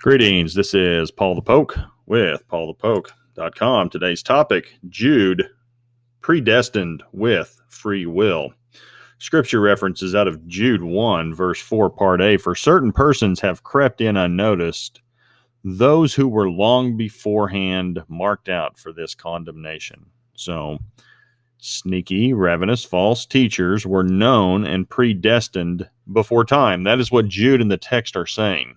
Greetings. This is Paul the Poke with paulthepoke.com. Today's topic, Jude, predestined with free will. Scripture references out of Jude 1, verse 4, part A. For certain persons have crept in unnoticed, those who were long beforehand marked out for this condemnation. So, sneaky, ravenous, false teachers were known and predestined before time. That is what Jude and the text are saying.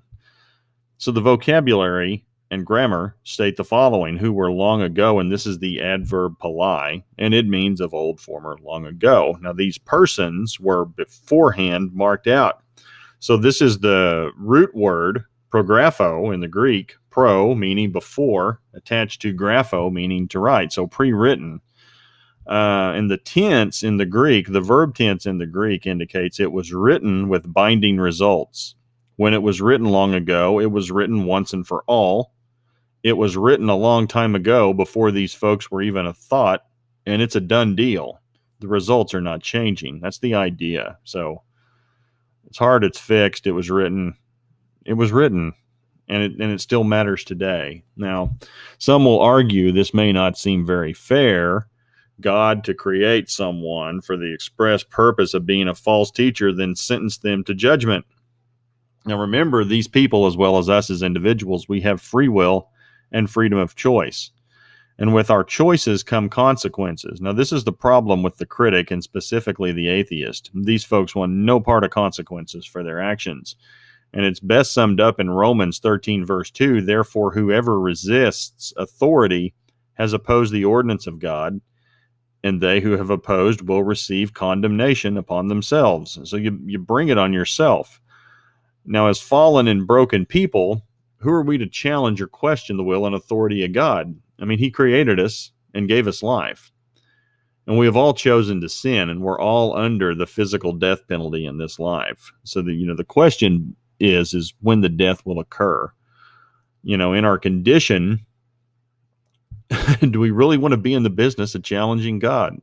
So the vocabulary and grammar state the following: who were long ago, and this is the adverb palai, and it means of old, former, long ago. Now these persons were beforehand marked out. So this is the root word prographo in the Greek, pro meaning before, attached to grapho meaning to write, so pre-written. And the tense in the Greek, the verb tense in the Greek indicates it was written with binding results. When it was written long ago, it was written once and for all. It was written a long time ago before these folks were even a thought, and it's a done deal. The results are not changing. That's the idea. So it's hard, it's fixed, it was written, and it still matters today. Now, some will argue this may not seem very fair, God to create someone for the express purpose of being a false teacher, then sentence them to judgment. Now, remember, these people, as well as us as individuals, we have free will and freedom of choice. And with our choices come consequences. Now, this is the problem with the critic and specifically the atheist. These folks want no part of consequences for their actions. And it's best summed up in Romans 13, verse 2. Therefore, whoever resists authority has opposed the ordinance of God, and they who have opposed will receive condemnation upon themselves. So you bring it on yourself. Now, as fallen and broken people, who are we to challenge or question the will and authority of God? I mean, he created us and gave us life. And we have all chosen to sin, and we're all under the physical death penalty in this life. So the question is when the death will occur. In our condition, do we really want to be in the business of challenging God?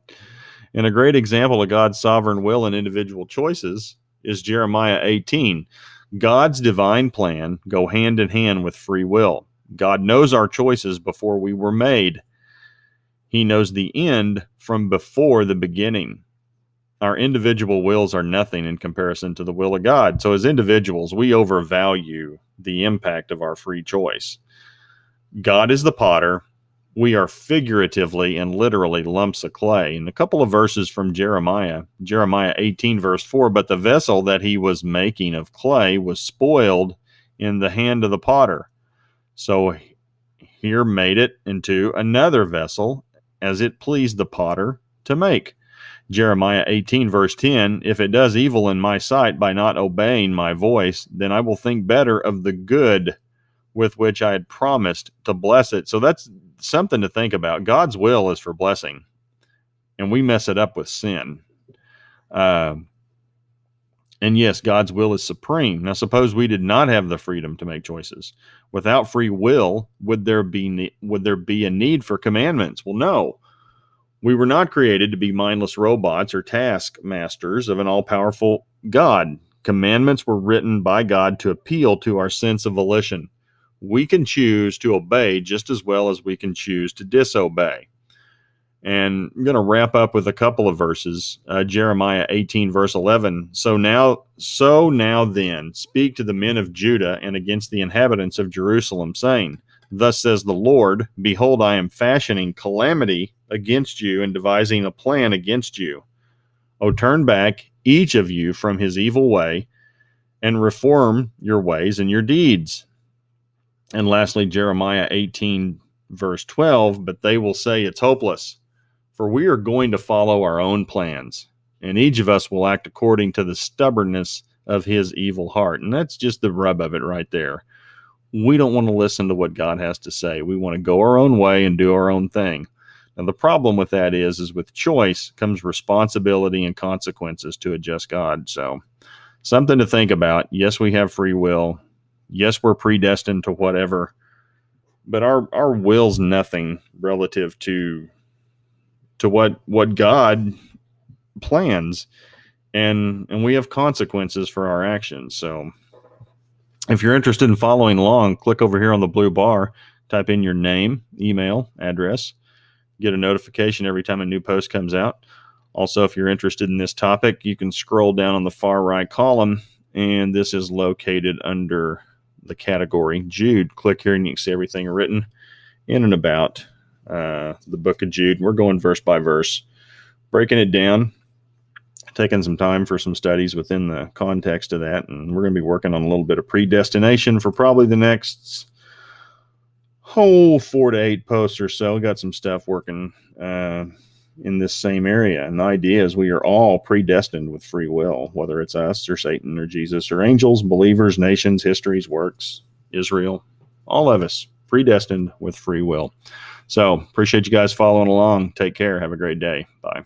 And a great example of God's sovereign will and individual choices is Jeremiah 18. God's divine plan go hand in hand with free will. God knows our choices before we were made. He knows the end from before the beginning. Our individual wills are nothing in comparison to the will of God. So as individuals, we overvalue the impact of our free choice. God is the potter. We are figuratively and literally lumps of clay. And a couple of verses from Jeremiah 18, verse 4, but the vessel that he was making of clay was spoiled in the hand of the potter. So here made it into another vessel as it pleased the potter to make. Jeremiah 18, verse 10, if it does evil in my sight by not obeying my voice, then I will think better of the good with which I had promised to bless it. So that's something to think about. God's will is for blessing, and we mess it up with sin. And yes, God's will is supreme. Now, suppose we did not have the freedom to make choices. Without free will, would there be a need for commandments? Well, no. We were not created to be mindless robots or taskmasters of an all-powerful God. Commandments were written by God to appeal to our sense of volition. We can choose to obey just as well as we can choose to disobey. And I'm going to wrap up with a couple of verses. Jeremiah 18, verse 11. So now then, speak to the men of Judah and against the inhabitants of Jerusalem, saying, thus says the Lord, behold, I am fashioning calamity against you and devising a plan against you. O turn back, each of you, from his evil way, and reform your ways and your deeds. And lastly, Jeremiah 18, verse 12, but they will say it's hopeless, for we are going to follow our own plans, and each of us will act according to the stubbornness of his evil heart. And that's just the rub of it right there. We don't want to listen to what God has to say. We want to go our own way and do our own thing. Now, the problem with that is with choice comes responsibility and consequences to a just God. So something to think about. Yes, we have free will. Yes, we're predestined to whatever, but our will's nothing relative to what God plans, and we have consequences for our actions. So If you're interested in following along, click over here on the blue bar, type in your name, email, address, get a notification every time a new post comes out. Also, if you're interested in this topic, you can scroll down on the far right column, and this is located under the category Jude. Click here and you can see everything written in and about the book of Jude. We're going verse by verse, breaking it down, taking some time for some studies within the context of that, and we're going to be working on a little bit of predestination for probably the next whole 4 to 8 posts or so. Got some stuff working in this same area, and the idea is we are all predestined with free will, whether it's us or Satan or Jesus or angels, believers, nations, histories, works, Israel, all of us predestined with free will. So appreciate you guys following along. Take care. Have a great day. Bye.